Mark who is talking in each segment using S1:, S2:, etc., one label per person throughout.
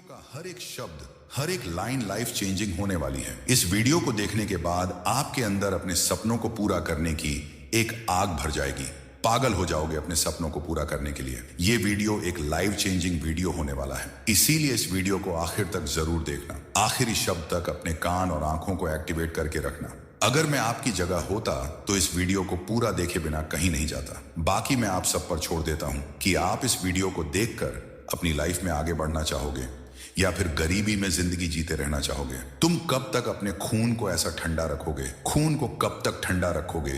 S1: का हर एक शब्द, हर एक लाइन लाइफ चेंजिंग होने वाली है। इस वीडियो को देखने के बाद आपके अंदर अपने सपनों को पूरा करने की एक आग भर जाएगी। पागल हो जाओगे अपने सपनों को पूरा करने के लिए। ये वीडियो एक लाइफ चेंजिंग वीडियो होने वाला है, इसीलिए इस वीडियो को आखिर तक जरूर देखना। आखिरी शब्द तक अपने कान और आंखों को एक्टिवेट करके रखना। अगर मैं आपकी जगह होता तो इस वीडियो को पूरा देखे बिना कहीं नहीं जाता। बाकी मैं आप सब पर छोड़ देता हूं कि आप इस वीडियो को देखकर अपनी लाइफ में आगे बढ़ना चाहोगे या फिर गरीबी में जिंदगी जीते रहना चाहोगे। तुम कब तक अपने खून को ऐसा ठंडा रखोगे? खून को कब तक ठंडा रखोगे?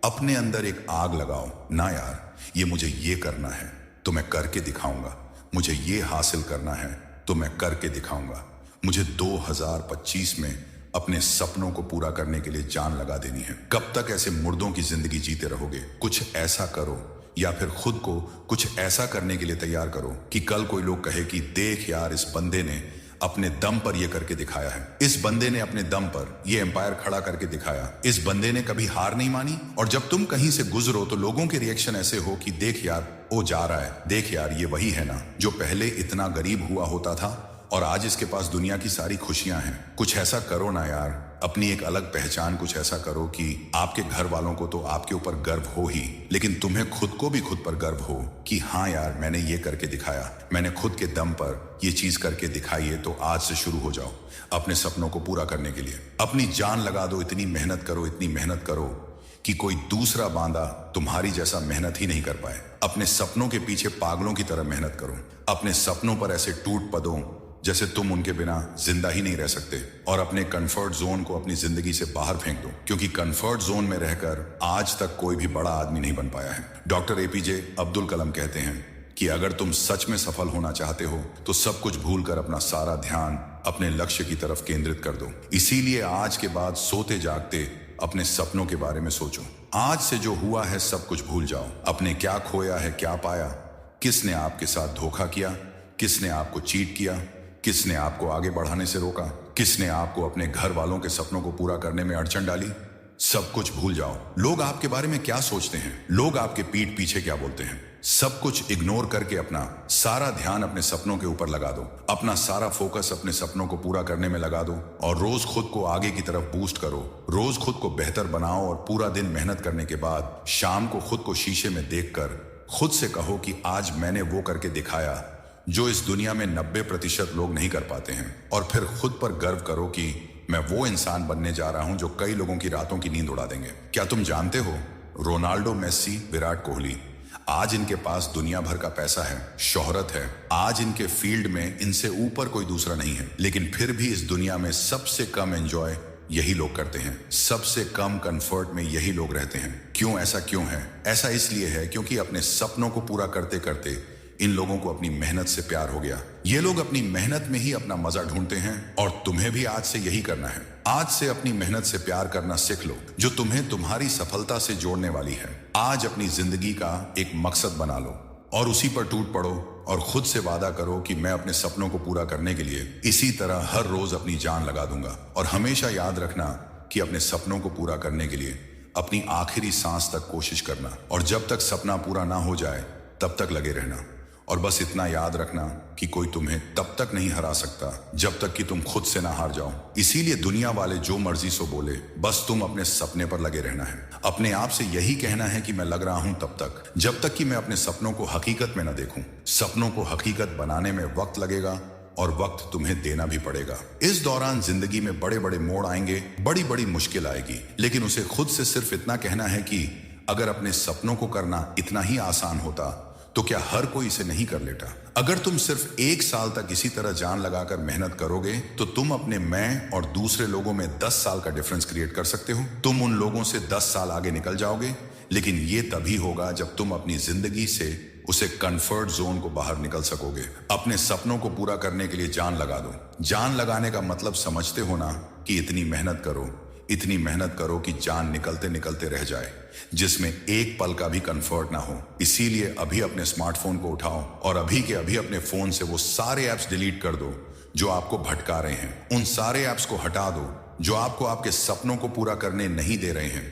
S1: अपने अंदर एक आग लगाओ ना यार, ये मुझे ये करना है तो मैं करके दिखाऊंगा, मुझे ये हासिल करना है तो मैं करके दिखाऊंगा, मुझे 2025 में अपने सपनों को पूरा करने के लिए जान लगा देनी है। कब तक ऐसे मुर्दों की जिंदगी जीते रहोगे? कुछ ऐसा करो या फिर खुद को कुछ ऐसा करने के लिए तैयार करो कि कल कोई लोग कहे कि देख यार, इस बंदे ने अपने दम पर ये करके दिखाया है, इस बंदे ने अपने दम पर ये एम्पायर खड़ा करके दिखाया, इस बंदे ने कभी हार नहीं मानी। और जब तुम कहीं से गुजरो तो लोगों के रिएक्शन ऐसे हो कि देख यार वो जा रहा है, देख यार ये वही है ना जो पहले इतना गरीब हुआ होता था और आज इसके पास दुनिया की सारी खुशियां हैं। कुछ ऐसा करो ना यार, अपनी एक अलग पहचान कुछ ऐसा करो कि आपके घर वालों को तो आपके ऊपर गर्व हो ही, लेकिन तुम्हें खुद को भी खुद पर गर्व हो कि हाँ यार मैंने ये करके दिखाया, मैंने खुद के दम पर ये चीज करके दिखाई है। तो आज से शुरू हो जाओ अपने सपनों को पूरा करने के लिए। अपनी जान लगा दो, इतनी मेहनत करो, इतनी मेहनत करो कि कोई दूसरा बांदा तुम्हारी जैसा मेहनत ही नहीं कर पाए। अपने सपनों के पीछे पागलों की तरह मेहनत करो। अपने सपनों पर ऐसे टूट पड़ो जैसे तुम उनके बिना जिंदा ही नहीं रह सकते, और अपने कंफर्ट जोन को अपनी जिंदगी से बाहर फेंक दो, क्योंकि कंफर्ट जोन में रहकर आज तक कोई भी बड़ा आदमी नहीं बन पाया है। डॉक्टर एपीजे अब्दुल कलाम कहते हैं कि अगर तुम सच में सफल होना चाहते हो तो सब कुछ भूलकर अपना सारा ध्यान अपने लक्ष्य की तरफ केंद्रित कर दो। इसीलिए आज के बाद सोते जागते अपने सपनों के बारे में सोचो। आज से जो हुआ है सब कुछ भूल जाओ। अपने क्या खोया है, क्या पाया, किसने आपके साथ धोखा किया, किसने आपको चीट किया, किसने आपको आगे बढ़ाने से रोका, किसने आपको अपने घर वालों के सपनों को पूरा करने में अड़चन डाली, सब कुछ भूल जाओ। लोग आपके बारे में क्या सोचते हैं, लोग आपके पीठ पीछे क्या बोलते हैं, सब कुछ इग्नोर करके अपना सारा ध्यान अपने सपनों के ऊपर लगा दो। अपना सारा फोकस अपने सपनों को पूरा करने में लगा दो और रोज खुद को आगे की तरफ बूस्ट करो। रोज खुद को बेहतर बनाओ और पूरा दिन मेहनत करने के बाद शाम को खुद को शीशे में देखकर खुद से कहो कि आज मैंने वो करके दिखाया जो इस दुनिया में 90% लोग नहीं कर पाते हैं। और फिर खुद पर गर्व करो कि मैं वो इंसान बनने जा रहा हूं जो कई लोगों की रातों की नींद उड़ा देंगे। क्या तुम जानते हो, रोनाल्डो, मेसी, विराट कोहली, आज इनके पास दुनिया भर का पैसा है, शोहरत है, आज इनके फील्ड में इनसे ऊपर कोई दूसरा नहीं है, लेकिन फिर भी इस दुनिया में सबसे कम एंजॉय यही लोग करते हैं, सबसे कम कंफर्ट में यही लोग रहते हैं। क्यों? ऐसा क्यों है? ऐसा इसलिए है क्योंकि अपने सपनों को पूरा करते करते इन लोगों को अपनी मेहनत से प्यार हो गया। ये लोग अपनी मेहनत में ही अपना मजा ढूंढते हैं और तुम्हें भी आज से यही करना है। आज से अपनी मेहनत से प्यार करना सीख लो, जो तुम्हें तुम्हारी सफलता से जोड़ने वाली है। आज अपनी जिंदगी का एक मकसद बना लो और उसी पर टूट पड़ो और खुद से वादा करो कि मैं अपने सपनों को पूरा करने के लिए इसी तरह हर रोज अपनी जान लगा दूंगा। और हमेशा याद रखना कि अपने सपनों को पूरा करने के लिए अपनी आखिरी सांस तक कोशिश करना, और जब तक सपना पूरा ना हो जाए तब तक लगे रहना। और बस इतना याद रखना कि कोई तुम्हें तब तक नहीं हरा सकता जब तक कि तुम खुद से ना हार जाओ। इसीलिए दुनिया वाले जो मर्जी सो बोले, बस तुम अपने सपने पर लगे रहना है। अपने आप से यही कहना है कि मैं लग रहा हूं तब तक जब तक कि मैं अपने सपनों को हकीकत में ना देखूं। सपनों को हकीकत बनाने में वक्त लगेगा और वक्त तुम्हें देना भी पड़ेगा। इस दौरान जिंदगी में बड़े बड़े मोड़ आएंगे, बड़ी बड़ी मुश्किल आएगी, लेकिन उसे खुद से सिर्फ इतना कहना है कि अगर अपने सपनों को करना इतना ही आसान होता तो क्या हर कोई इसे नहीं कर लेता? अगर तुम सिर्फ 1 साल तक इसी तरह जान लगाकर मेहनत करोगे तो तुम अपने मैं और दूसरे लोगों में 10 साल का डिफरेंस क्रिएट कर सकते हो। तुम उन लोगों से 10 साल आगे निकल जाओगे, लेकिन ये तभी होगा जब तुम अपनी जिंदगी से उसे कंफर्ट जोन को बाहर निकल सकोगे। अपने सपनों को पूरा करने के लिए जान लगा दो। जान लगाने का मतलब समझते हो ना कि इतनी मेहनत करो, इतनी मेहनत करो कि जान निकलते निकलते रह जाए, जिसमें एक पल का भी कंफर्ट ना हो। इसीलिए अभी अपने स्मार्टफोन को उठाओ और अभी के अभी अपने फोन से वो सारे ऐप्स डिलीट कर दो जो आपको भटका रहे हैं। उन सारे ऐप्स को हटा दो जो आपको आपके सपनों को पूरा करने नहीं दे रहे हैं।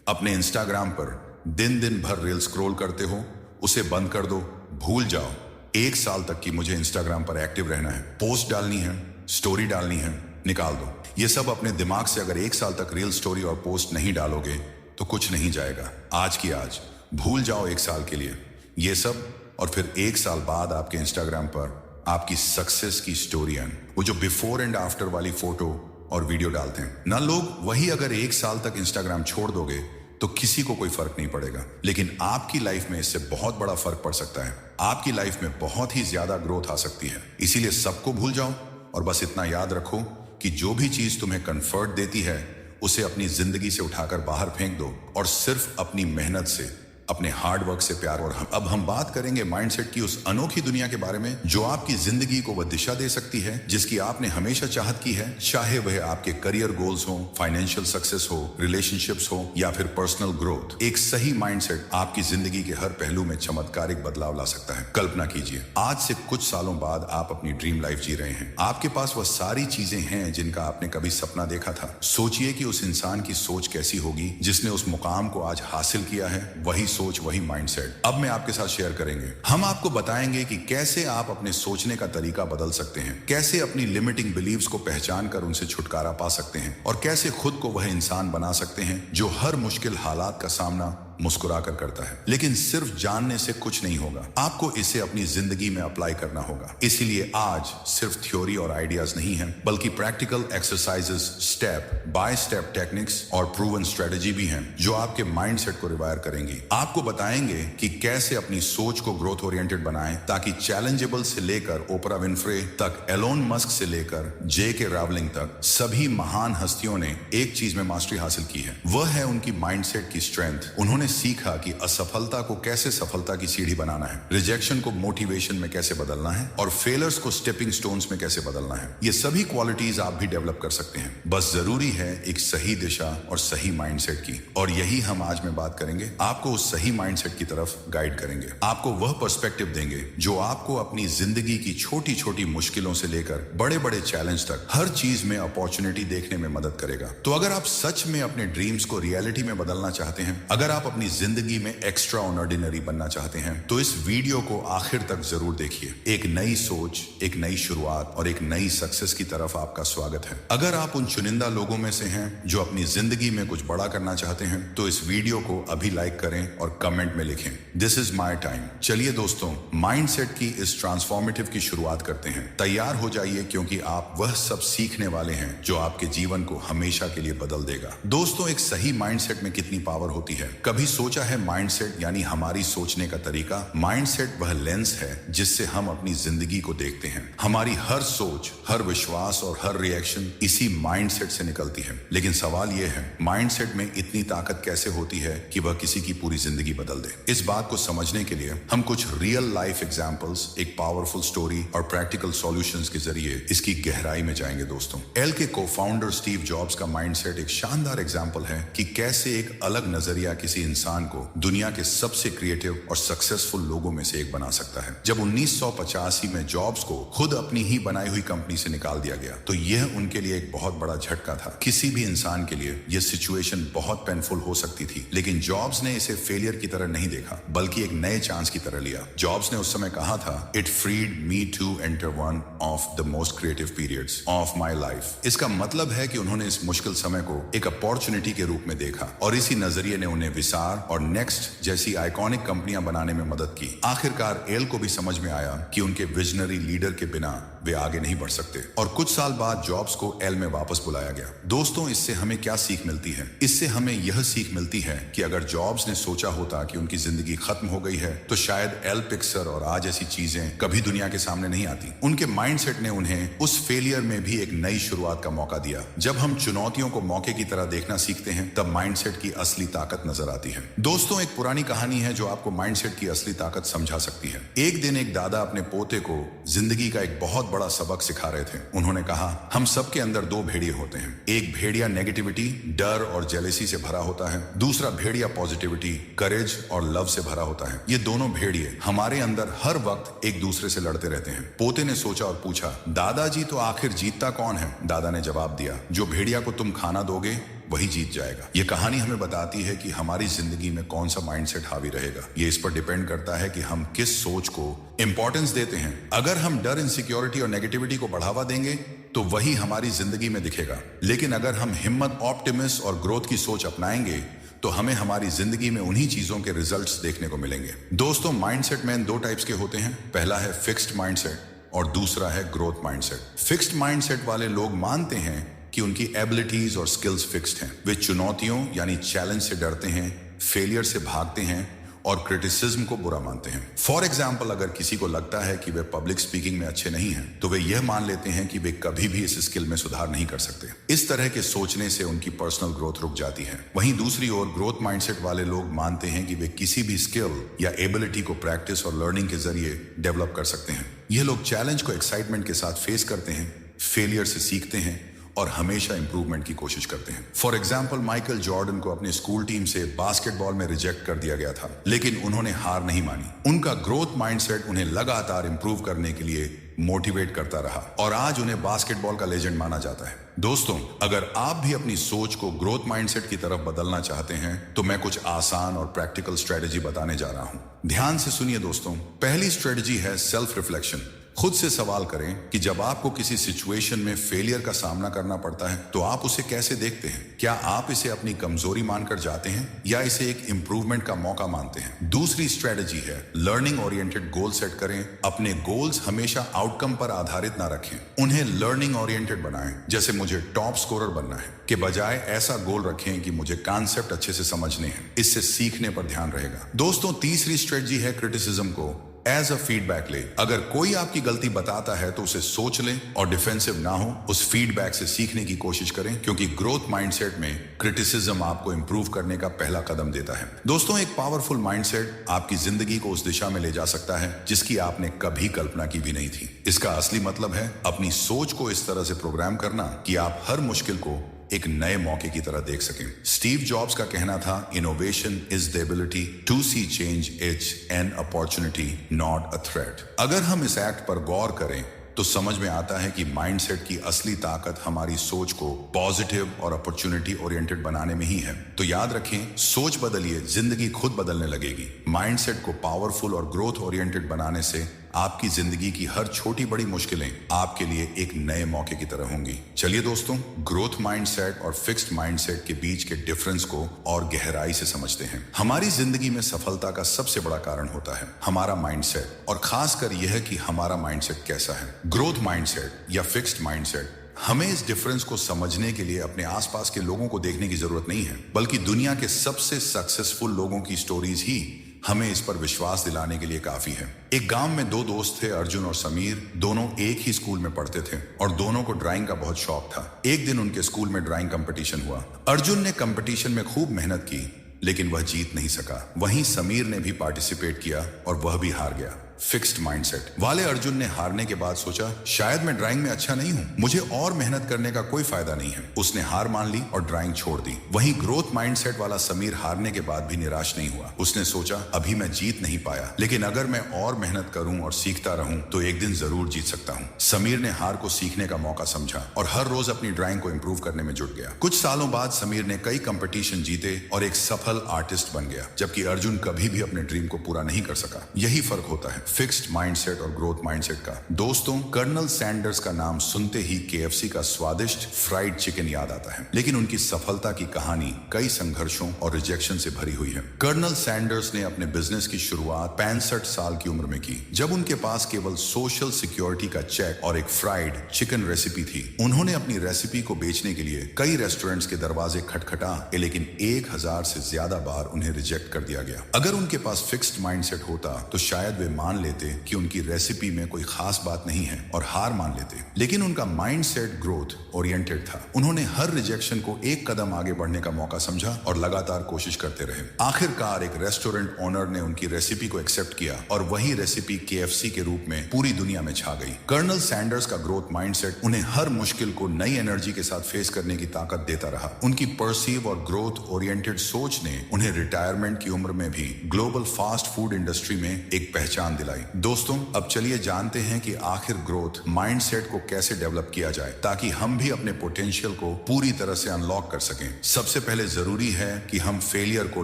S1: अपने इंस्टाग्राम पर दिन दिन भर रील स्क्रॉल करते हो, उसे बंद कर दो, भूल जाओ। 1 साल तक की मुझे इंस्टाग्राम पर एक्टिव रहना है, पोस्ट डालनी है, स्टोरी डालनी है, निकाल दो। ये सब अपने दिमाग से अगर 1 साल तक रील, स्टोरी और पोस्ट नहीं डालोगे तो कुछ नहीं जाएगा। आज की आज भूल जाओ 1 साल के लिए ये सब, और फिर 1 साल बाद आपके इंस्टाग्राम पर आपकी सक्सेस की स्टोरी एंड वो जो बिफोर एंड आफ्टर वाली फोटो और वीडियो डालते हैं ना लोग, वही अगर 1 साल तक इंस्टाग्राम छोड़ दोगे तो किसी को कोई फर्क नहीं पड़ेगा, लेकिन आपकी लाइफ में इससे बहुत बड़ा फर्क पड़ सकता है। आपकी लाइफ में बहुत ही ज्यादा ग्रोथ आ सकती है। इसीलिए सबको भूल जाओ और बस इतना याद रखो कि जो भी चीज तुम्हें कंफर्ट देती है उसे अपनी जिंदगी से उठाकर बाहर फेंक दो और सिर्फ अपनी मेहनत से, अपने हार्ड वर्क से प्यार। और अब हम बात करेंगे माइंडसेट की, उस अनोखी दुनिया के बारे में जो आपकी जिंदगी को वह दिशा दे सकती है जिसकी आपने हमेशा चाहत की है, चाहे वह आपके करियर गोल्स हो, फाइनेंशियल सक्सेस हो, रिलेशनशिप्स हो या फिर पर्सनल ग्रोथ। एक सही माइंडसेट आपकी जिंदगी के हर पहलू में चमत्कारिक बदलाव ला सकता है। कल्पना कीजिए आज से कुछ सालों बाद आप अपनी ड्रीम लाइफ जी रहे हैं। आपके पास वह सारी चीजें हैं जिनका आपने कभी सपना देखा था। सोचिए कि उस इंसान की सोच कैसी होगी जिसने उस मुकाम को आज हासिल किया है। वही सोच, वही माइंडसेट अब मैं आपके साथ शेयर करेंगे। हम आपको बताएंगे कि कैसे आप अपने सोचने का तरीका बदल सकते हैं, कैसे अपनी लिमिटिंग बिलीव्स को पहचान कर उनसे छुटकारा पा सकते हैं और कैसे खुद को वह इंसान बना सकते हैं जो हर मुश्किल हालात का सामना मुस्कुराकर करता है। लेकिन सिर्फ जानने से कुछ नहीं होगा, आपको इसे अपनी जिंदगी में अप्लाई करना होगा। इसीलिए आज सिर्फ थ्योरी और आइडियाज नहीं है, बल्कि practical exercises, step by step techniques और प्रूवन स्ट्रेटेजी भी हैं जो आपके माइंडसेट को रिवायर करेंगी। आपको बताएंगे कि कैसे अपनी सोच को ग्रोथ ओरिएंटेड बनाएं ताकि चैलेंजेबल से लेकर ओपरा विनफ्रे तक, एलोन मस्क से लेकर J.K. रावलिंग तक सभी महान हस्तियों ने एक चीज में मास्टरी हासिल की है, वह है उनकी माइंडसेट की स्ट्रेंथ। उन्होंने सीखा कि असफलता को कैसे सफलता की सीढ़ी बनाना है, रिजेक्शन को मोटिवेशन में कैसे बदलना है और फेलर्स को स्टेपिंग स्टोन्स में कैसे बदलना है। ये सभी क्वालिटीज आप भी डेवलप कर सकते हैं, बस जरूरी है एक सही दिशा और सही माइंडसेट की। और यही हम आज में बात करेंगे, आपको उस सही माइंडसेट की तरफ गाइड करेंगे, आपको वह पर्सपेक्टिव देंगे जो आपको अपनी जिंदगी की छोटी छोटी मुश्किलों से लेकर बड़े बड़े चैलेंज तक हर चीज में अपॉर्चुनिटी देखने में मदद करेगा। तो अगर आप सच में अपने ड्रीम्स को रियलिटी में बदलना चाहते हैं, अगर आप अपनी जिंदगी में एक्स्ट्रा ऑर्डिनरी बनना चाहते हैं, तो इस वीडियो को आखिर तक जरूर देखिए। एक नई सोच, एक नई शुरुआत और एक नई सक्सेस की तरफ आपका स्वागत है। अगर आप उन चुनिंदा लोगों में से हैं जो अपनी जिंदगी में कुछ बड़ा करना चाहते हैं, तो इस वीडियो को अभी लाइक करें और कमेंट में लिखें, दिस इज माई टाइम। चलिए दोस्तों, माइंडसेट की इस ट्रांसफॉर्मेटिव की शुरुआत करते हैं। तैयार हो जाइए क्योंकि आप वह सब सीखने वाले हैं जो आपके जीवन को हमेशा के लिए बदल देगा। दोस्तों, एक सही माइंडसेट में कितनी पावर होती है, कभी सोचा है? माइंडसेट यानी हमारी सोचने का तरीका। माइंडसेट वह लेंस है जिससे हम अपनी जिंदगी को देखते हैं। हमारी हर सोच, हर विश्वास और हर रिएक्शन इसी माइंडसेट से निकलती है। लेकिन सवाल यह है, माइंडसेट में इतनी ताकत कैसे होती है कि वह किसी की पूरी जिंदगी बदल दे? इस बात को समझने के लिए हम कुछ रियल लाइफ एग्जांपल्स, एक पावरफुल स्टोरी और प्रैक्टिकल सॉल्यूशंस के जरिए इसकी गहराई में जाएंगे। दोस्तों, एल के को-फाउंडर स्टीव जॉब्स का माइंडसेट एक शानदार एग्जांपल है कि कैसे एक अलग नजरिया किसी इंसान को दुनिया के सबसे क्रिएटिव और सक्सेसफुल लोगों में से एक बना सकता है। जब 1985 में जॉब्स को खुद अपनी ही बनाई हुई कंपनी से निकाल दिया गया, तो यह उनके लिए एक बहुत बड़ा झटका था। किसी भी इंसान के लिए यह सिचुएशन बहुत पेनफुल हो सकती थी, लेकिन जॉब्स ने इसे फेलियर की तरह नहीं देखा, बल्कि एक नए चांस की तरह लिया। जॉब्स ने उस समय कहा था, it freed me to enter one of the most creative periods of my life. इसका मतलब है कि उन्होंने इस मुश्किल समय को एक अपॉर्चुनिटी के रूप में देखा और इसी नजरिए ने उन्हें विसार और नेक्स्ट जैसी आइकॉनिक कंपनियां बनाने में मदद की। आखिरकार एल को भी समझ में आया कि उनके विजनरी लीडर के बिना वे आगे नहीं बढ़ सकते और कुछ साल बाद जॉब्स को एल में वापस बुलाया गया। दोस्तों, इससे हमें क्या सीख मिलती है? इससे हमें यह सीख मिलती है कि अगर जॉब्स ने सोचा होता कि उनकी जिंदगी खत्म हो गई है, तो शायद एल पिक्सर और आज ऐसी चीजें कभी दुनिया के सामने नहीं आती। उनके माइंडसेट ने उन्हें उस फेलियर में भी एक नई शुरुआत का मौका दिया। जब हम चुनौतियों को मौके की तरह देखना सीखते हैं, तब माइंडसेट की असली ताकत नजर आती है। दोस्तों, एक पुरानी कहानी है जो आपको माइंडसेट की असली ताकत समझा सकती है। एक दिन एक दादा अपने पोते को जिंदगी का एक बहुत बड़ा सबक सिखा रहे थे। उन्होंने कहा, हम सबके अंदर दो भेड़िए होते हैं। एक भेड़िया नेगेटिविटी, डर और जेलेसी से भरा होता है। दूसरा भेड़िया पॉजिटिविटी, करेज और लव से भरा होता है। ये दोनों भेड़िए हमारे अंदर हर वक्त एक दूसरे से लड़ते रहते हैं। पोते ने सोचा और पूछा, दादाजी, तो आखिर जीतता कौन है? दादा ने जवाब दिया, जो भेड़िया को तुम खाना दोगे वही जीत जाएगा। ये कहानी हमें बताती है कि हमारी जिंदगी में कौन सा माइंडसेट हावी रहेगा। ये इस पर डिपेंड करता है कि हम किस सोच को इंपॉर्टेंस देते हैं। अगर हम डर, इनसिक्योरिटी और नेगेटिविटी को बढ़ावा देंगे तो वही हमारी जिंदगी में दिखेगा। लेकिन अगर हम हिम्मत, ऑप्टिमिस्ट और ग्रोथ की सोच अपनाएंगे तो हमें हमारी जिंदगी में उन्हीं चीजों के रिजल्ट्स देखने को मिलेंगे। दोस्तों, माइंडसेट में दो टाइप्स के होते हैं। पहला है फिक्स्ड माइंडसेट और दूसरा है ग्रोथ माइंडसेट। फिक्स्ड माइंडसेट वाले लोग मानते हैं कि उनकी एबिलिटीज और स्किल्स फिक्स्ड हैं। वे चुनौतियों यानी चैलेंज से डरते हैं, फेलियर से भागते हैं और क्रिटिसिज्म को बुरा मानते हैं। फॉर एग्जाम्पल, अगर किसी को लगता है कि वे पब्लिक स्पीकिंग में अच्छे नहीं हैं, तो वे यह मान लेते हैं कि वे कभी भी इस स्किल में सुधार नहीं कर सकते। इस तरह के सोचने से उनकी पर्सनल ग्रोथ रुक जाती है। वहीं दूसरी ओर ग्रोथ माइंडसेट वाले लोग मानते हैं कि वे किसी भी स्किल या एबिलिटी को प्रैक्टिस और लर्निंग के जरिए डेवलप कर सकते हैं। ये लोग चैलेंज को एक्साइटमेंट के साथ फेस करते हैं, फेलियर से सीखते हैं और हमेशा इंप्रूवमेंट की कोशिश करते हैं। फॉर एग्जाम्पल, माइकल जॉर्डन को अपने स्कूल टीम से बास्केटबॉल में रिजेक्ट कर दिया गया था, लेकिन उन्होंने हार नहीं मानी। उनका ग्रोथ माइंडसेट उन्हें लगातार इंप्रूव करने के लिए मोटिवेट करता रहा और आज उन्हें बास्केटबॉल का लेजेंड माना जाता है। दोस्तों, अगर आप भी अपनी सोच को ग्रोथ माइंडसेट की तरफ बदलना चाहते हैं तो मैं कुछ आसान और प्रैक्टिकल स्ट्रेटेजी बताने जा रहा हूं। ध्यान से सुनिए दोस्तों। पहली स्ट्रेटेजी है सेल्फ रिफ्लेक्शन। खुद से सवाल करें कि जब आपको किसी सिचुएशन में फेलियर का सामना करना पड़ता है तो आप उसे कैसे देखते हैं। क्या आप इसे अपनी कमजोरी मानकर जाते हैं या इसे एक इंप्रूवमेंट का मौका मानते हैं। दूसरी स्ट्रेटेजी है लर्निंग ओरिएंटेड गोल सेट करें। अपने गोल्स हमेशा आउटकम पर आधारित ना रखें, उन्हें लर्निंग ओरिएंटेड बनाएं। जैसे मुझे टॉप स्कोरर बनना है के बजाय ऐसा गोल रखें कि मुझे कॉन्सेप्ट अच्छे से समझने हैं। इससे सीखने पर ध्यान रहेगा। दोस्तों, तीसरी स्ट्रेटेजी है क्रिटिसिज्म को एज अ फीडबैक ले। अगर कोई आपकी गलती बताता है तो उसे सोच लें और डिफेंसिव ना हो, उस फीडबैक से सीखने की कोशिश करें, क्योंकि ग्रोथ माइंडसेट में क्रिटिसिज्म आपको इंप्रूव करने का पहला कदम देता है। दोस्तों, एक पावरफुल माइंडसेट आपकी जिंदगी को उस दिशा में ले जा सकता है जिसकी आपने कभी कल्पना की भी नहीं थी। इसका असली मतलब है अपनी सोच को इस तरह से प्रोग्राम करना कि आप हर मुश्किल को एक नए मौके की तरह देख सकें। स्टीव जॉब्स का कहना था, innovation is the ability to see change is an opportunity not a threat. अगर हम इस एक्ट पर गौर करें तो समझ में आता है कि माइंडसेट की असली ताकत हमारी सोच को पॉजिटिव और अपॉर्चुनिटी ओरिएंटेड बनाने में ही है। तो याद रखें, सोच बदलिए, जिंदगी खुद बदलने लगेगी। माइंडसेट को पावरफुल और ग्रोथ ओरिएंटेड बनाने से आपकी जिंदगी की हर छोटी बड़ी मुश्किलें आपके लिए एक नए मौके की तरह होंगी। चलिए दोस्तों, ग्रोथ माइंडसेट और फिक्स्ड माइंडसेट के बीच के डिफरेंस को और गहराई से समझते हैं। हमारी जिंदगी में सफलता का सबसे बड़ा कारण होता है हमारा माइंडसेट, और खासकर यह कि हमारा माइंडसेट कैसा है। ग्रोथ माइंडसेट या फिक्स्ड माइंडसेट, हमें इस डिफरेंस को समझने के लिए अपने आसपास के लोगों को देखने की जरूरत नहीं है, बल्कि दुनिया के सबसे सक्सेसफुल लोगों की स्टोरीज ही हमें इस पर विश्वास दिलाने के लिए काफी है। एक गांव में दो दोस्त थे, अर्जुन और समीर। दोनों एक ही स्कूल में पढ़ते थे और दोनों को ड्राइंग का बहुत शौक था। एक दिन उनके स्कूल में ड्राइंग कंपटीशन हुआ। अर्जुन ने कंपटीशन में खूब मेहनत की, लेकिन वह जीत नहीं सका। वहीं समीर ने भी पार्टिसिपेट किया और वह भी हार गया। फिक्स्ड माइंडसेट वाले अर्जुन ने हारने के बाद सोचा, शायद मैं ड्राइंग में अच्छा नहीं हूं, मुझे और मेहनत करने का कोई फायदा नहीं है। उसने हार मान ली और ड्राइंग छोड़ दी। वहीं ग्रोथ माइंडसेट वाला समीर हारने के बाद भी निराश नहीं हुआ। उसने सोचा, अभी मैं जीत नहीं पाया, लेकिन अगर मैं और मेहनत करूं और सीखता रहूं तो एक दिन जरूर जीत सकता हूं। समीर ने हार को सीखने का मौका समझा और हर रोज अपनी ड्राइंग को इंप्रूव करने में जुट गया। कुछ सालों बाद समीर ने कई कंपटीशन जीते और एक सफल आर्टिस्ट बन गया, जबकि अर्जुन कभी भी अपने ड्रीम को पूरा नहीं कर सका। यही फर्क होता है फिक्स्ड माइंडसेट और ग्रोथ माइंडसेट का। दोस्तों, कर्नल सैंडर्स का नाम सुनते ही KFC का स्वादिष्ट फ्राइड चिकन याद आता है, लेकिन उनकी सफलता की कहानी कई संघर्षों और रिजेक्शन से भरी हुई है। कर्नल सैंडर्स ने अपने बिजनेस की शुरुआत 65 साल की उम्र में की, जब उनके पास केवल सोशल सिक्योरिटी का चेक और एक फ्राइड चिकन रेसिपी थी। उन्होंने अपनी रेसिपी को बेचने के लिए कई रेस्टोरेंट्स के दरवाजे खटखटाए, लेकिन 1000 से ज्यादा बार उन्हें रिजेक्ट कर दिया गया। अगर उनके पास फिक्स्ड माइंडसेट होता तो शायद वे मान लेते कि उनकी रेसिपी में कोई खास बात नहीं है और हार मान लेते, लेकिन उनका माइंडसेट ग्रोथ ओरिएंटेड था। उन्होंने हर रिजेक्शन को एक कदम आगे बढ़ने का मौका समझा और लगातार कोशिश करते रहे। आखिरकार एक रेस्टोरेंट ओनर ने उनकी रेसिपी को एक्सेप्ट किया और वही रेसिपी KFC के रूप में पूरी दुनिया में छा गई। कर्नल सैंडर्स का ग्रोथ माइंडसेट उन्हें हर मुश्किल को नई एनर्जी के साथ फेस करने की ताकत देता रहा। उनकी पर्सीव और ग्रोथ ओरिएंटेड सोच ने उन्हें रिटायरमेंट की उम्र में भी ग्लोबल फास्ट फूड इंडस्ट्री में एक पहचान दिलाई। दिलाई। दोस्तों, अब चलिए जानते हैं कि आखिर ग्रोथ माइंडसेट को कैसे डेवलप किया जाए ताकि हम भी अपने पोटेंशियल को पूरी तरह से अनलॉक कर सकें। सबसे पहले जरूरी है कि हम फेलियर को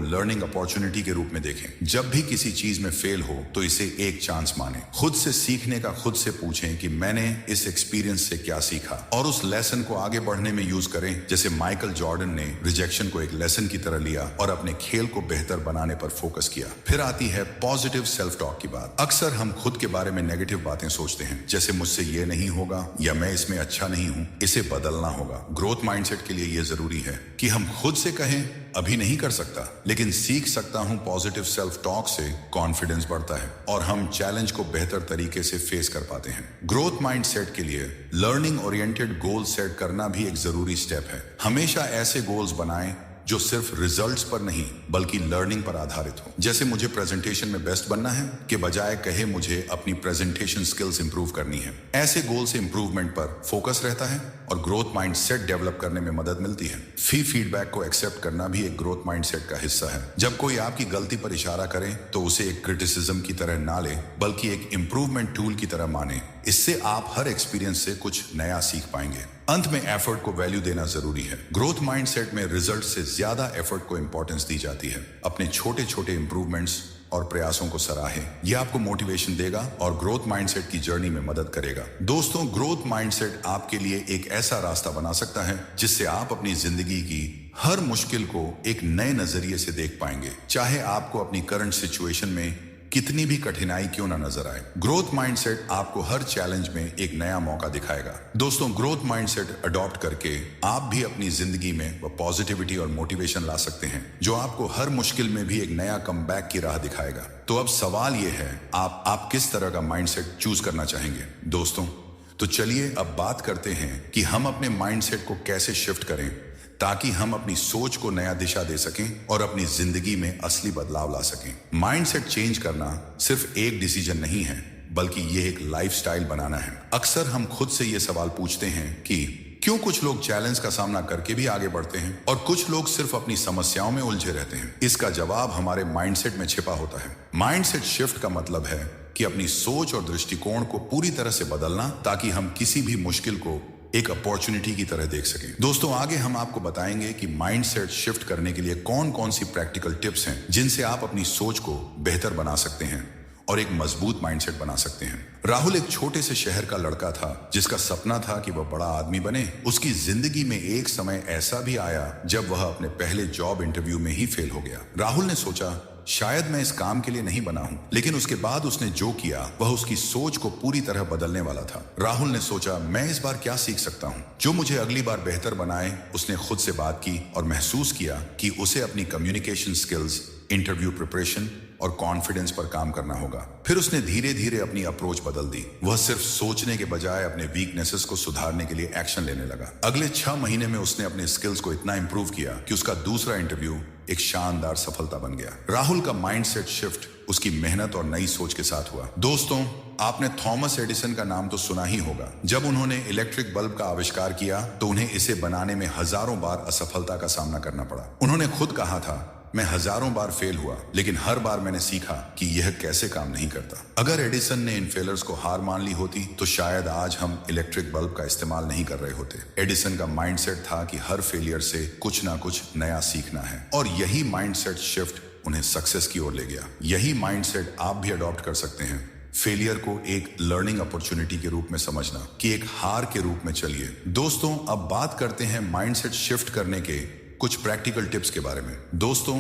S1: लर्निंग अपॉर्चुनिटी के रूप में देखें। जब भी किसी चीज में फेल हो तो इसे एक चांस माने। खुद से सीखने का खुद से पूछें कि मैंने इस एक्सपीरियंस से क्या सीखा और उस लेसन को आगे बढ़ने में यूज करें। जैसे माइकल जॉर्डन ने रिजेक्शन को एक लेसन की तरह लिया और अपने खेल को बेहतर बनाने पर फोकस किया। फिर आती है पॉजिटिव सेल्फ टॉक की बात। अक्सर हम खुद के बारे में नेगेटिव बातें सोचते हैं, जैसे मुझसे ये नहीं होगा या मैं इसमें अच्छा नहीं हूं, इसे बदलना होगा। ग्रोथ माइंडसेट के लिए यह जरूरी है कि हम खुद से कहें अभी नहीं कर सकता लेकिन सीख सकता हूं। पॉजिटिव सेल्फ टॉक से कॉन्फिडेंस बढ़ता है और हम चैलेंज को बेहतर तरीके से फेस कर पाते हैं। ग्रोथ माइंडसेट के लिए लर्निंग ओरिएंटेड गोल सेट करना भी एक जरूरी स्टेप है। हमेशा ऐसे गोल्स बनाएं जो सिर्फ रिजल्ट्स पर नहीं बल्कि लर्निंग पर आधारित हो। जैसे मुझे प्रेजेंटेशन में बेस्ट बनना है के बजाय कहे मुझे अपनी प्रेजेंटेशन स्किल्स इंप्रूव करनी है। ऐसे गोल से इंप्रूवमेंट पर फोकस रहता है और ग्रोथ माइंडसेट डेवलप करने में मदद मिलती है। फीडबैक को एक्सेप्ट करना भी एक ग्रोथ माइंडसेट का हिस्सा है। जब कोई आपकी गलती पर इशारा करे तो उसे एक क्रिटिसिज्म की तरह ना ले बल्कि एक इंप्रूवमेंट टूल की तरह माने। इससे आप हर एक्सपीरियंस से कुछ नया सीख पाएंगे। अंत में एफर्ट को वैल्यू देना जरूरी है। ग्रोथ माइंडसेट में रिजल्ट से ज्यादा एफर्ट को इंपॉर्टेंस दी जाती है। अपने छोटे छोटे इंप्रूवमेंट्स और प्रयासों को सराहें। यह आपको मोटिवेशन देगा और ग्रोथ माइंडसेट की जर्नी में मदद करेगा। दोस्तों, ग्रोथ माइंडसेट आपके लिए एक ऐसा रास्ता बना सकता है जिससे आप अपनी जिंदगी की हर मुश्किल को एक नए नजरिए से देख पाएंगे, चाहे आपको अपनी करंट सिचुएशन में कितनी भी कठिनाई क्यों ना नजर आए। ग्रोथ माइंडसेट आपको हर चैलेंज में एक नया मौका दिखाएगा। दोस्तों, ग्रोथ माइंडसेट अडॉप्ट करके आप भी अपनी जिंदगी में पॉजिटिविटी और मोटिवेशन ला सकते हैं जो आपको हर मुश्किल में भी एक नया कमबैक की राह दिखाएगा। तो अब सवाल यह है, आप किस तरह का माइंडसेट चूज करना चाहेंगे। दोस्तों, तो चलिए अब बात करते हैं कि हम अपने माइंडसेट को कैसे शिफ्ट करें ताकि हम अपनी सोच को नया दिशा दे सकें और अपनी जिंदगी में असली बदलाव ला सकें। माइंडसेट चेंज करना सिर्फ एक डिसीजन नहीं है बल्कि ये एक लाइफस्टाइल बनाना है। अक्सर हम खुद से ये सवाल पूछते हैं कि क्यों कुछ लोग चैलेंज का सामना करके भी आगे बढ़ते हैं और कुछ लोग सिर्फ अपनी समस्याओं में उलझे रहते हैं। इसका जवाब हमारे माइंडसेट में छिपा होता है। माइंडसेट शिफ्ट का मतलब है कि अपनी सोच और दृष्टिकोण को पूरी तरह से बदलना ताकि हम किसी भी मुश्किल को एक अपॉर्चुनिटी की तरह देख सकें। दोस्तों, आगे हम आपको बताएंगे कि माइंडसेट शिफ्ट करने के लिए कौन कौन सी प्रैक्टिकल टिप्स हैं जिनसे आप अपनी सोच को बेहतर बना सकते हैं और एक मजबूत माइंडसेट बना सकते हैं। राहुल एक छोटे से शहर का लड़का था जिसका सपना था कि वह बड़ा आदमी बने। उसकी जिंदगी में एक समय ऐसा भी आया जब वह अपने पहले जॉब इंटरव्यू में ही फेल हो गया। राहुल ने सोचा शायद मैं इस काम के लिए नहीं बना हूं, लेकिन उसके बाद उसने जो किया वह उसकी सोच को पूरी तरह बदलने वाला था। राहुल ने सोचा मैं इस बार क्या सीख सकता हूं जो मुझे अगली बार बेहतर बनाए। उसने खुद से बात की और महसूस किया कि उसे अपनी कम्युनिकेशन स्किल्स, इंटरव्यू प्रिपरेशन और कॉन्फिडेंस पर काम करना होगा। फिर उसने धीरे धीरे अपनी अप्रोच बदल दी। वह सिर्फ सोचने के बजाय अपने वीकनेसेस को सुधारने के लिए एक्शन लेने लगा। अगले 6 महीने में उसने अपने स्किल्स को इतना इंप्रूव किया कि उसका दूसरा इंटरव्यू एक शानदार सफलता बन गया। राहुल का माइंडसेट शिफ्ट उसकी मेहनत और नई सोच के साथ हुआ। दोस्तों, आपने थॉमस एडिसन का नाम तो सुना ही होगा। जब उन्होंने इलेक्ट्रिक बल्ब का आविष्कार किया तो उन्हें इसे बनाने में हजारों बार असफलता का सामना करना पड़ा। उन्होंने खुद कहा था मैं हजारों बार फेल हुआ लेकिन हर बार मैंने सीखा कि यह कैसे काम नहीं करता। अगर एडिसन ने इन फेलर्स को हार मान ली होती तो शायद आज हम इलेक्ट्रिक बल्ब का इस्तेमाल नहीं कर रहे होते। एडिसन का माइंडसेट था कि हर फेलियर से कुछ ना कुछ नया सीखना है और यही माइंडसेट शिफ्ट उन्हें सक्सेस की ओर ले गया। यही माइंडसेट आप भी अडॉप्ट कर सकते हैं। फेलियर को एक लर्निंग अपॉर्चुनिटी के रूप में समझना कि एक हार के रूप में चलिए। दोस्तों, अब बात करते हैं माइंडसेट शिफ्ट करने के कुछ प्रैक्टिकल टिप्स के बारे में। दोस्तों,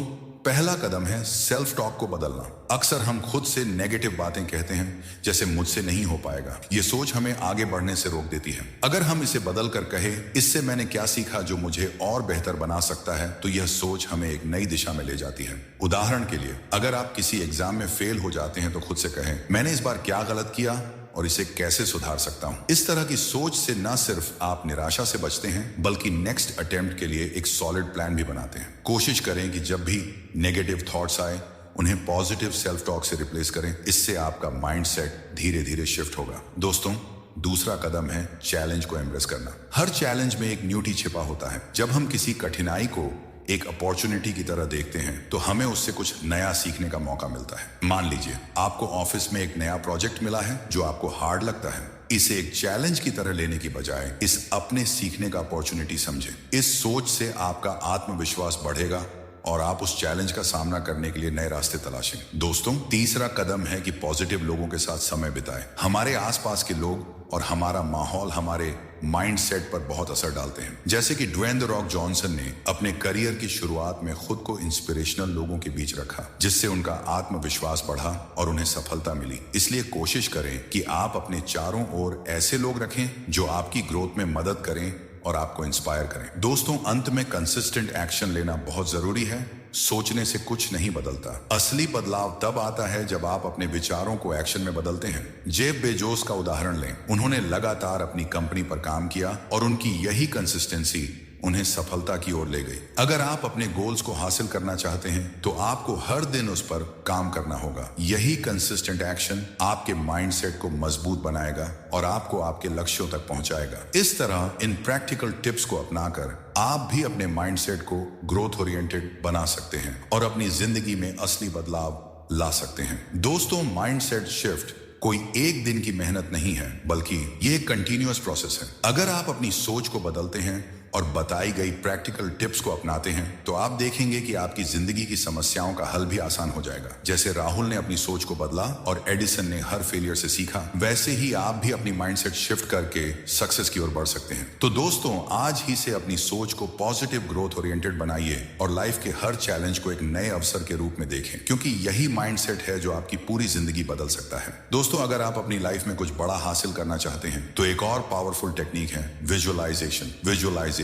S1: पहला कदम है सेल्फ टॉक को बदलना। अक्सर हम खुद से नेगेटिव बातें कहते हैं जैसे मुझसे नहीं हो पाएगा। ये सोच हमें आगे बढ़ने से रोक देती है। अगर हम इसे बदल कर कहे इससे मैंने क्या सीखा जो मुझे और बेहतर बना सकता है, तो यह सोच हमें एक नई दिशा में ले जाती है। उदाहरण के लिए, अगर आप किसी एग्जाम में फेल हो जाते हैं तो खुद से कहें मैंने इस बार क्या गलत किया और इसे कैसे सुधार सकता हूं। इस तरह की सोच से न सिर्फ आप निराशा से बचते हैं बल्कि नेक्स्ट अटेम्प्ट के लिए एक सॉलिड प्लान भी बनाते हैं। कोशिश करें कि जब भी नेगेटिव थॉट्स आए उन्हें पॉजिटिव सेल्फ टॉक से रिप्लेस करें। इससे आपका माइंडसेट धीरे धीरे शिफ्ट होगा। दोस्तों, दूसरा कदम है चैलेंज को एम्ब्रेस करना। हर चैलेंज में एक न्यूटी छिपा होता है। जब हम किसी कठिनाई को एक अपॉर्चुनिटी की तरह देखते हैं तो हमें उससे कुछ नया सीखने का मौका मिलता है। मान लीजिए आपको ऑफिस में एक नया प्रोजेक्ट मिला है जो आपको हार्ड लगता है। इसे एक चैलेंज की तरह लेने की बजाय इस अपने सीखने का अपॉर्चुनिटी समझें। इस सोच से आपका आत्मविश्वास बढ़ेगा और आप उस चैलेंज का सामना करने के लिए नए रास्ते तलाशें। दोस्तों, तीसरा कदम है कि पॉजिटिव लोगों के साथ समय बिताएं। हमारे आसपास के लोग और हमारा माहौल हमारे माइंडसेट पर बहुत असर डालते हैं। जैसे कि ड्वेन द रॉक जॉनसन ने अपने करियर की शुरुआत में खुद को इंस्पिरेशनल लोगों के बीच रखा, जिससे उनका आत्मविश्वास बढ़ा और उन्हें सफलता मिली। इसलिए कोशिश करें कि आप अपने चारों ओर ऐसे लोग रखें जो आपकी ग्रोथ में मदद करें और आपको इंस्पायर करें। दोस्तों, अंत में कंसिस्टेंट एक्शन लेना बहुत जरूरी है। सोचने से कुछ नहीं बदलता। असली बदलाव तब आता है जब आप अपने विचारों को एक्शन में बदलते हैं। जेफ बेजोस का उदाहरण लें। उन्होंने लगातार अपनी कंपनी पर काम किया और उनकी यही कंसिस्टेंसी उन्हें सफलता की ओर ले गई। अगर आप अपने गोल्स को हासिल करना चाहते हैं तो आपको हर दिन उस पर काम करना होगा। यही कंसिस्टेंट एक्शन आपके माइंडसेट को मजबूत बनाएगा और आपको आपके लक्ष्यों तक पहुंचाएगा। इस तरह इन प्रैक्टिकल टिप्स को अपनाकर आप भी अपने माइंडसेट को ग्रोथ ओरिएंटेड बना सकते हैं और अपनी जिंदगी में असली बदलाव ला सकते हैं। दोस्तों, माइंडसेट शिफ्ट कोई एक दिन की मेहनत नहीं है, बल्कि ये एक कंटिन्यूअस प्रोसेस है। अगर आप अपनी सोच को बदलते हैं और बताई गई प्रैक्टिकल टिप्स को अपनाते हैं तो आप देखेंगे कि आपकी जिंदगी की समस्याओं का हल भी आसान हो जाएगा। जैसे राहुल ने अपनी सोच को बदला और एडिसन ने हर फेलियर से सीखा, वैसे ही आप भी अपनी माइंडसेट शिफ्ट करके सक्सेस की ओर बढ़ सकते हैं। तो दोस्तों, आज ही से अपनी सोच को पॉजिटिव ग्रोथ ओरिएंटेड बनाइए और लाइफ के हर चैलेंज को एक नए अवसर के रूप में देखें, क्योंकि यही माइंडसेट है जो आपकी पूरी जिंदगी बदल सकता है। दोस्तों, अगर आप अपनी लाइफ में कुछ बड़ा हासिल करना चाहते हैं तो एक और पावरफुल टेक्निक है विजुअलाइजेशन।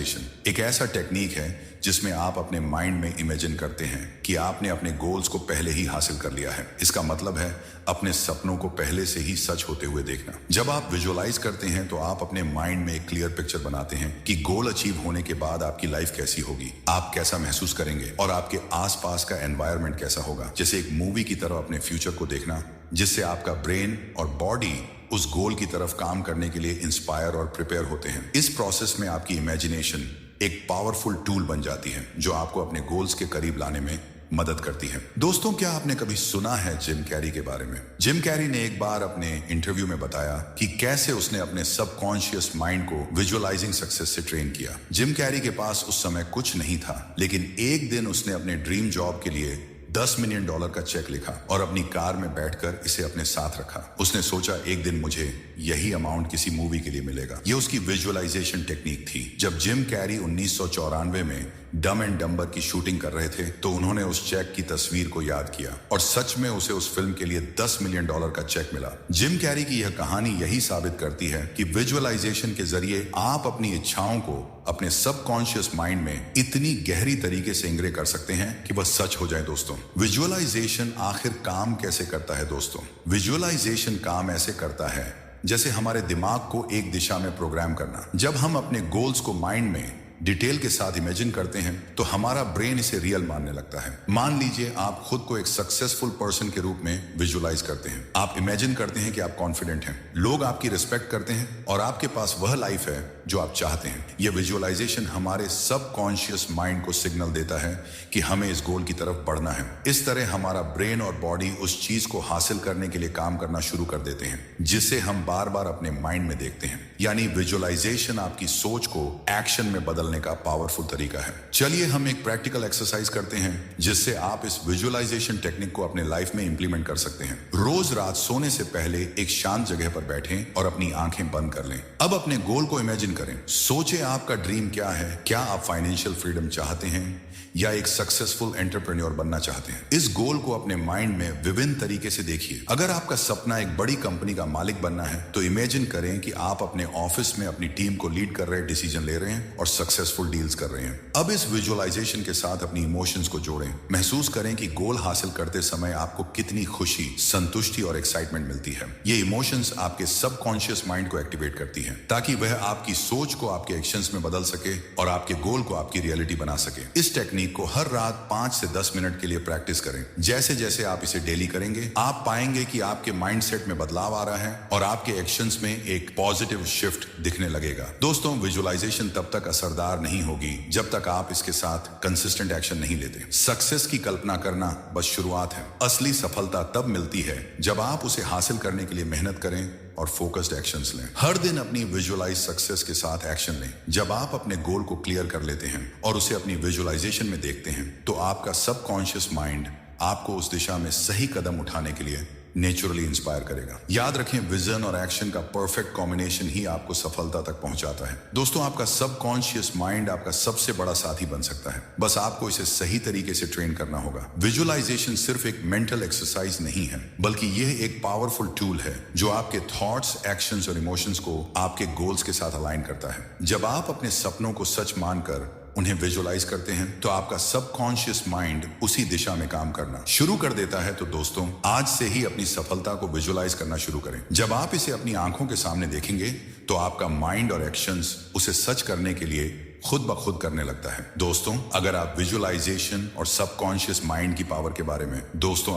S1: एक ऐसा टेक्निक है जिसमें आप अपने माइंड में इमेजिन करते हैं कि आपने अपने गोल्स को पहले ही हासिल कर लिया है। इसका मतलब है अपने सपनों को पहले से ही सच होते हुए देखना। जब आप विजुअलाइज करते हैं तो आप अपने माइंड में एक क्लियर पिक्चर बनाते हैं कि गोल अचीव होने के बाद आपकी लाइफ कैसी होगी, आप कैसा महसूस करेंगे और आपके आसपास का एनवायरनमेंट कैसा होगा। जैसे एक मूवी की तरह अपने फ्यूचर को देखना, जिससे आपका ब्रेन और बॉडी उस गोल की तरफ काम करने के लिए इंस्पायर और प्रिपेयर होते हैं। इस प्रोसेस में आपकी इमेजिनेशन एक पावरफुल टूल बन जाती है जो आपको अपने गोल्स के करीब लाने में मदद करती है। दोस्तों, क्या आपने कभी सुना है जिम कैरी के बारे में? जिम कैरी ने एक बार अपने इंटरव्यू में बताया कि कैसे उसने अपने सबकॉन्शियस माइंड को विजुअलाइजिंग सक्सेस से ट्रेन किया। जिम कैरी के पास उस समय कुछ नहीं था, लेकिन एक दिन उसने अपने ड्रीम जॉब के लिए $10 मिलियन का चेक लिखा और अपनी कार में बैठकर इसे अपने साथ रखा। उसने सोचा एक दिन मुझे यही अमाउंट किसी मूवी के लिए मिलेगा। यह उसकी विजुअलाइजेशन टेक्निक थी। जब जिम कैरी 1994 में डम एंड डम्बर की शूटिंग कर रहे थे तो उन्होंने उस चेक की तस्वीर को याद किया और सच में उसे उस फिल्म के लिए $10 मिलियन का चेक मिला। जिम कैरी की यह कहानी यही साबित करती है कि विजुअलाइजेशन के जरिए आप अपनी इच्छाओं को अपने सबकॉन्शियस माइंड में इतनी गहरी तरीके से इंग्रे कर सकते हैं कि वह सच हो जाए। दोस्तों, विजुअलाइजेशन आखिर काम कैसे करता है? दोस्तों, विजुअलाइजेशन काम ऐसे करता है जैसे हमारे दिमाग को एक दिशा में प्रोग्राम करना। जब हम अपने गोल्स को माइंड में डिटेल के साथ इमेजिन करते हैं तो हमारा ब्रेन इसे रियल मानने लगता है। मान लीजिए आप खुद को एक सक्सेसफुल पर्सन के रूप में विजुअलाइज करते हैं। आप इमेजिन करते हैं कि आप कॉन्फिडेंट हैं, लोग आपकी रिस्पेक्ट करते हैं और आपके पास वह लाइफ है जो आप चाहते हैं। यह विजुअलाइजेशन हमारे सबकॉन्शियस माइंड को सिग्नल देता है कि हमें इस गोल की तरफ बढ़ना है। इस तरह हमारा ब्रेन और बॉडी उस चीज को हासिल करने के लिए काम करना शुरू कर देते हैं, जिसे हम बार बार अपने माइंड में देखते हैं। यानी विजुअलाइजेशन आपकी सोच को एक्शन में बदलने का पावरफुल तरीका है। चलिए हम एक प्रैक्टिकल एक्सरसाइज करते हैं जिससे आप इस विजुअलाइजेशन टेक्निक को अपने लाइफ में इंप्लीमेंट कर सकते हैं। रोज रात सोने से पहले एक शांत जगह पर बैठें और अपनी आंखें बंद कर लें। अब अपने गोल को इमेजिन करें। सोचें आपका ड्रीम क्या है। क्या आप फाइनेंशियल फ्रीडम चाहते हैं या एक सक्सेसफुल एंटरप्रेन्योर बनना चाहते हैं? इस गोल को अपने माइंड में विभिन्न तरीके से देखिए। अगर आपका सपना एक बड़ी कंपनी का मालिक बनना है तो इमेजिन करें कि आप अपने ऑफिस में अपनी टीम को लीड कर रहे, डिसीजन ले रहे हैं और सक्सेसफुल डील्स कर रहे हैं। अब इस विजुअलाइजेशन के साथ अपनी इमोशंस को जोड़ें। महसूस करें कि गोल हासिल करते समय आपको कितनी खुशी, संतुष्टि और एक्साइटमेंट मिलती है। ये इमोशंस आपके सबकॉन्शियस माइंड को एक्टिवेट करती हैं ताकि वह आपकी सोच को आपके एक्शंस में बदल सके और आपके गोल को आपकी रियलिटी बना सके। इस टेक्निक को हर रात 5 से 10 मिनट के लिए प्रैक्टिस करें। जैसे जैसे आप इसे डेली करेंगे आप पाएंगे कि आपके माइंडसेट में बदलाव आ रहा है और आपके एक्शंस में एक पॉजिटिव शिफ्ट दिखने लगेगा। दोस्तों, विजुअलाइजेशन तब तक असरदार असरदार नहीं होगी जब तक आप इसके साथ कंसिस्टेंट एक्शन नहीं लेते। सक्सेस की कल्पना करना बस शुरुआत है। असली सफलता तब मिलती है जब आप उसे हासिल करने के लिए मेहनत करें और फोकस्ड एक्शंस लें। हर दिन अपनी विजुअलाइज सक्सेस के साथ एक्शन लें। जब आप अपने गोल को क्लियर कर लेते हैं और उसे अपनी विजुअलाइजेशन में देखते हैं तो आपका सबकॉन्शियस माइंड आपको उस दिशा में सही कदम उठाने के लिए नेचुरली इंस्पायर करेगा। याद रखें, विजन और एक्शन का परफेक्ट कॉम्बिनेशन ही आपको सफलता तक पहुंचाता है। दोस्तों, आपका सबकॉन्शियस माइंड आपका सबसे बड़ा साथी बन सकता है। बस आपको इसे सही तरीके से ट्रेन करना होगा। विजुअलाइजेशन सिर्फ एक मेंटल एक्सरसाइज नहीं है, बल्कि यह एक पावरफुल टूल है जो आपके थॉट्स, एक्शंस और इमोशंस को आपके गोल्स के साथ अलाइन करता है। जब आप अपने सपनों को सच मानकर उन्हें विजुअलाइज करते हैं तो आपका सबकॉन्शियस माइंड उसी दिशा में काम करना शुरू कर देता है। तो दोस्तों, आज से ही अपनी सफलता को विजुअलाइज करना शुरू करें। जब आप इसे अपनी आंखों के सामने देखेंगे तो आपका माइंड और एक्शंस उसे सच करने के लिए खुद ब खुद करने लगता है। दोस्तों, अगर आप विजुअलाइजेशन और सबकॉन्शियस माइंड की पावर के बारे में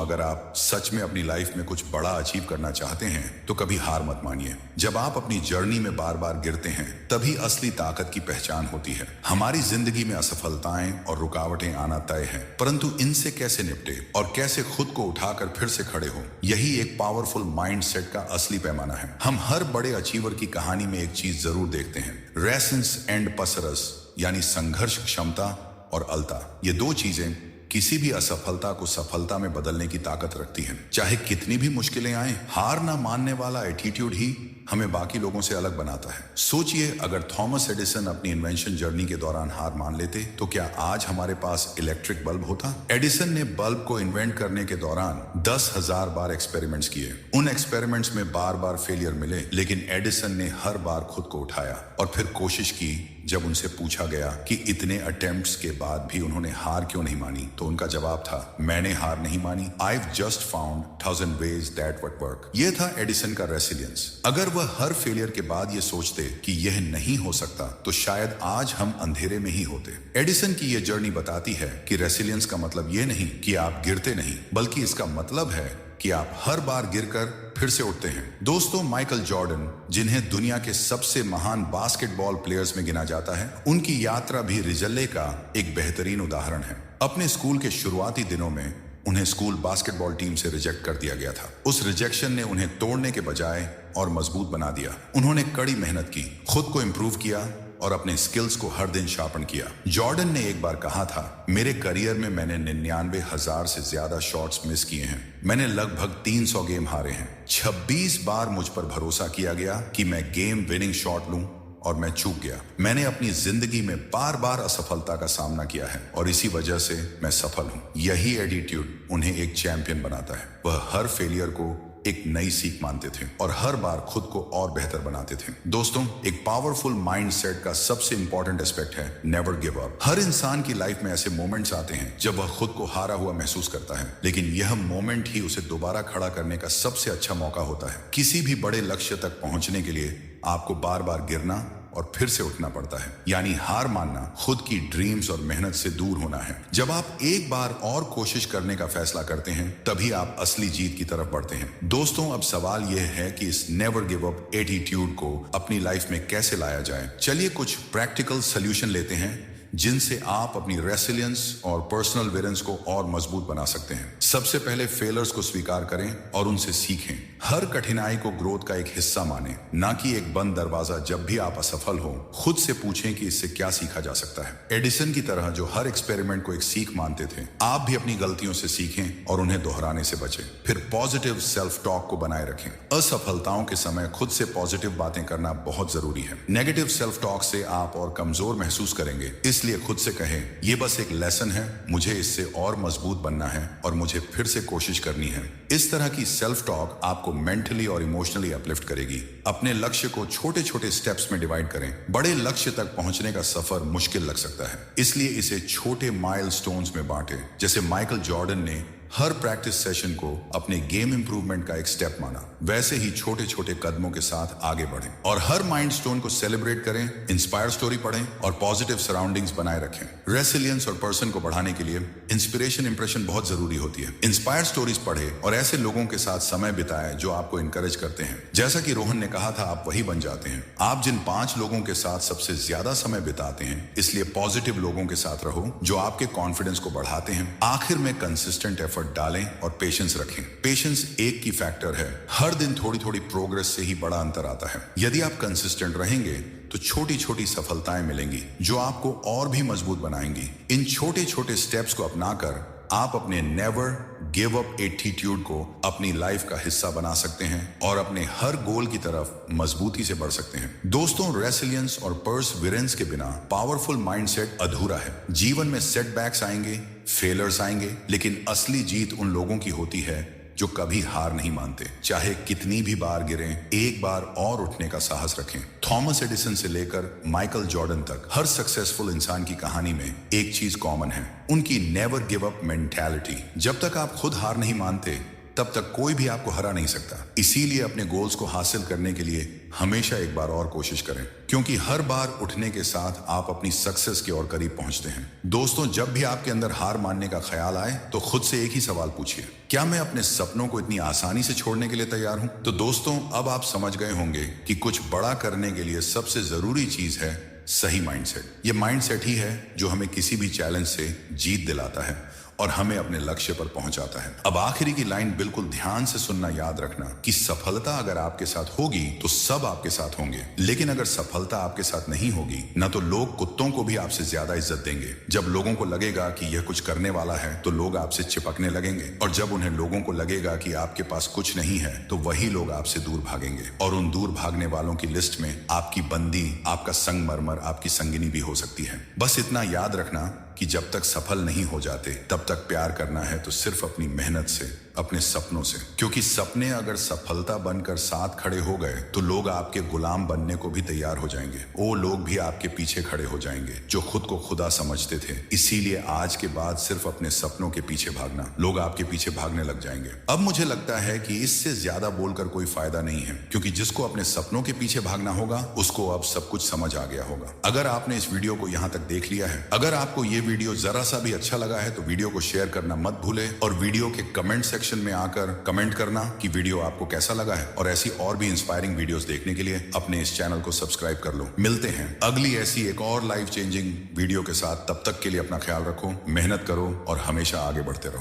S1: अगर आप सच में अपनी लाइफ में कुछ बड़ा अचीव करना चाहते हैं तो कभी हार मत मानिए। जब आप अपनी जर्नी में बार बार गिरते हैं तभी असली ताकत की पहचान होती है। हमारी जिंदगी में असफलताएं और रुकावटें आना तय है, परंतु इनसे कैसे निपटे और कैसे खुद को उठाकर फिर से खड़े हो, यही एक पावरफुल माइंड सेट का असली पैमाना है। हम हर बड़े अचीवर की कहानी में एक चीज जरूर देखते हैं, रेसेंस एंड पसरस, यानी संघर्ष क्षमता और अलता। ये दो चीजें किसी भी असफलता को सफलता में बदलने की ताकत रखती हैं। चाहे कितनी भी मुश्किलें आए, हार ना मानने वाला एटीट्यूड ही हमें बाकी लोगों से अलग बनाता है। सोचिए, अगर थॉमस एडिसन अपनी इन्वेंशन जर्नी के दौरान हार मान लेते तो क्या आज हमारे पास इलेक्ट्रिक बल्ब होता? एडिसन ने बल्ब को इन्वेंट करने के दौरान 10,000 बार एक्सपेरिमेंट्स किए। उन एक्सपेरिमेंट्स में बार बार फेलियर मिले, लेकिन एडिसन ने हर बार खुद को उठाया और फिर कोशिश की। जब उनसे पूछा गया कि इतने अटेम्प्ट्स के बाद भी उन्होंने हार क्यों नहीं मानी, तो उनका जवाब था, मैंने हार नहीं मानी, I've just found 1000 ways that would work। ये था एडिसन का रेसिलियंस। अगर वह हर फेलियर के बाद ये सोचते कि यह नहीं हो सकता तो शायद आज हम अंधेरे में ही होते। एडिसन की यह जर्नी बताती है कि रेसिलियंस का मतलब ये नहीं कि आप गिरते नहीं, बल्कि इसका मतलब है कि आप हर बार गिरकर फिर से उठते हैं। दोस्तों, माइकल जॉर्डन, जिन्हें दुनिया के सबसे महान बास्केटबॉल प्लेयर्स में गिना जाता है, उनकी यात्रा भी रिजल्ले का एक बेहतरीन उदाहरण है। अपने स्कूल के शुरुआती दिनों में उन्हें स्कूल बास्केटबॉल टीम से रिजेक्ट कर दिया गया था। उस रिजेक्शन ने उन्हें तोड़ने के बजाय और मजबूत बना दिया। उन्होंने कड़ी मेहनत की, खुद को इम्प्रूव किया और अपने स्किल्स को हर दिन शार्पन किया। जॉर्डन ने एक बार कहा था, मेरे करियर में मैंने 99,000 से ज्यादा शॉट्स मिस किए हैं। मैंने लगभग 300 गेम हारे हैं। 26 बार मुझ पर भरोसा किया गया कि मैं गेम विनिंग शॉट लूं और मैं चूक गया। मैंने अपनी जिंदगी में बार बार असफलता का सामना किया है और इसी वजह से मैं सफल हूं। यही एटीट्यूड उन्हें एक चैंपियन बनाता है। वह हर फेलियर को एक नई सीख मानते थे और हर बार खुद को और बेहतर बनाते थे। दोस्तों, एक पावरफुल माइंडसेट का सबसे इंपॉर्टेंट एस्पेक्ट है नेवर गिव अप। हर इंसान की लाइफ में ऐसे मोमेंट्स आते हैं जब वह खुद को हारा हुआ महसूस करता है, लेकिन यह मोमेंट ही उसे दोबारा खड़ा करने का सबसे अच्छा मौका होता है। किसी भी बड़े लक्ष्य तक पहुंचने के लिए आपको बार बार गिरना और फिर से उठना पड़ता है, यानी हार मानना खुद की ड्रीम्स और मेहनत से दूर होना है। जब आप एक बार और कोशिश करने का फैसला करते हैं तभी आप असली जीत की तरफ बढ़ते हैं। दोस्तों, अब सवाल यह है कि इस नेवर गिव अप एटीट्यूड को अपनी लाइफ में कैसे लाया जाए। चलिए कुछ प्रैक्टिकल सॉल्यूशन लेते हैं जिनसे आप अपनी रेसिलियंस और पर्सनल वेरेंस को और मजबूत बना सकते हैं। सबसे पहले फेलर्स को स्वीकार करें और उनसे सीखें। हर कठिनाई को ग्रोथ का एक हिस्सा मानें, ना कि एक बंद दरवाजा। जब भी आप असफल हो, खुद से पूछें कि इससे क्या सीखा जा सकता है। एडिसन की तरह जो हर एक्सपेरिमेंट को एक सीख मानते थे, आप भी अपनी गलतियों से सीखें और उन्हें दोहराने से बचें। फिर पॉजिटिव सेल्फ टॉक को बनाए रखें। असफलताओं के समय खुद से पॉजिटिव बातें करना बहुत जरूरी है। नेगेटिव सेल्फ टॉक से आप और कमजोर महसूस करेंगे, इसलिए खुद से कहें, ये बस एक लेसन है, मुझे इससे और मजबूत बनना है और मुझे फिर से कोशिश करनी है। इस तरह की सेल्फ टॉक आपको मेंटली और इमोशनली अपलिफ्ट करेगी। अपने लक्ष्य को छोटे छोटे स्टेप्स में डिवाइड करें। बड़े लक्ष्य तक पहुंचने का सफर मुश्किल लग सकता है, इसलिए इसे छोटे माइलस्टोन्स में बांटें। जैसे माइकल जॉर्डन ने हर प्रैक्टिस सेशन को अपने गेम इंप्रूवमेंट का एक स्टेप माना। वैसे ही छोटे छोटे कदमों के साथ आगे बढ़ें और हर माइलस्टोन को सेलिब्रेट करें, इंस्पायर स्टोरी पढ़ें और पॉजिटिव सराउंडिंग्स बनाए रखें। रेसिलियंस और पर्सन को बढ़ाने के लिए इंस्पिरेशन इंप्रेशन बहुत जरूरी होती है। इंस्पायर स्टोरीज पढ़े और ऐसे लोगों के साथ समय बिताएं जो आपको इंकरेज करते हैं। जैसा कि रोहन ने कहा था, आप वही बन जाते हैं। आप जिन 5 लोगों के साथ सबसे ज्यादा समय बिताते हैं, इसलिए पॉजिटिव लोगों के साथ रहो जो आपके कॉन्फिडेंस को बढ़ाते हैं। आखिर में कंसिस्टेंट एफर्ट डालें और पेशेंस रखें। पेशेंस एक की फैक्टर है। हर दिन थोड़ी थोड़ी प्रोग्रेस से ही बड़ा अंतर आता है। यदि आप कंसिस्टेंट रहेंगे तो छोटी छोटी सफलताएं मिलेंगी जो आपको और भी मजबूत बनाएंगी। इन छोटे छोटे स्टेप्स को अपनाकर आप अपने नेवर गिव अप एटीट्यूड को अपनी लाइफ का हिस्सा बना सकते हैं और अपने हर गोल की तरफ मजबूती से बढ़ सकते हैं। दोस्तों, रेसिलियंस और परसिवियरेंस के बिना पावरफुल माइंडसेट अधूरा है। जीवन में सेटबैक्स आएंगे, फेलर्स आएंगे, लेकिन असली जीत उन लोगों की होती है जो कभी हार नहीं मानते। चाहे कितनी भी बार गिरें, एक बार और उठने का साहस रखें। थॉमस एडिसन से लेकर माइकल जॉर्डन तक हर सक्सेसफुल इंसान की कहानी में एक चीज कॉमन है, उनकी नेवर गिव अप मेंटालिटी। जब तक आप खुद हार नहीं मानते तब तक कोई भी आपको हरा नहीं सकता। इसीलिए अपने गोल्स को हासिल करने के लिए हमेशा एक बार और कोशिश करें, क्योंकि हर बार उठने के साथ आप अपनी सक्सेस की ओर करीब पहुंचते हैं। दोस्तों, जब भी आपके अंदर हार मानने का ख्याल आए तो खुद से एक ही सवाल पूछिए, क्या मैं अपने सपनों को इतनी आसानी से छोड़ने के लिए तैयार हूं? तो दोस्तों, अब आप समझ गए होंगे कि कुछ बड़ा करने के लिए सबसे जरूरी चीज है सही माइंडसेट। ये माइंडसेट ही है जो हमें किसी भी चैलेंज से जीत दिलाता है और हमें अपने लक्ष्य पर पहुंचाता है। अब आखिरी की लाइन बिल्कुल ध्यान से सुनना, याद रखना कि सफलता अगर आपके साथ होगी तो सब आपके साथ होंगे, लेकिन अगर सफलता आपके साथ नहीं होगी ना तो लोग कुत्तों को भी आपसे ज्यादा इज्जत देंगे। जब लोगों को लगेगा कि यह कुछ करने वाला है तो लोग आपसे चिपकने लगेंगे, और जब उन्हें लोगों को लगेगा कि आपके पास कुछ नहीं है तो वही लोग आपसे दूर भागेंगे, और उन दूर भागने वालों की लिस्ट में आपकी बंदी, आपका संगमरमर, आपकी संगिनी भी हो सकती है। बस इतना याद रखना कि जब तक सफल नहीं हो जाते तब तक प्यार करना है तो सिर्फ अपनी मेहनत से, अपने सपनों से। क्योंकि सपने अगर सफलता बनकर साथ खड़े हो गए तो लोग आपके गुलाम बनने को भी तैयार हो जाएंगे। वो लोग भी आपके पीछे खड़े हो जाएंगे जो खुद को खुदा समझते थे। इसीलिए आज के बाद सिर्फ अपने सपनों के पीछे भागना, लोग आपके पीछे भागने लग जाएंगे। अब मुझे लगता है कि इससे ज्यादा बोलकर कोई फायदा नहीं है, क्योंकि जिसको अपने सपनों के पीछे भागना होगा उसको अब सब कुछ समझ आ गया होगा। अगर आपने इस वीडियो को यहाँ तक देख लिया है, अगर आपको ये वीडियो जरा सा भी अच्छा लगा है तो वीडियो को शेयर करना मत भूले, और वीडियो के कमेंट सेक्शन में आकर कमेंट करना कि वीडियो आपको कैसा लगा है। और ऐसी और भी इंस्पायरिंग वीडियोस देखने के लिए अपने इस चैनल को सब्सक्राइब कर लो। मिलते हैं अगली ऐसी एक और लाइफ चेंजिंग वीडियो के साथ। तब तक के लिए अपना ख्याल रखो, मेहनत करो और हमेशा आगे बढ़ते रहो।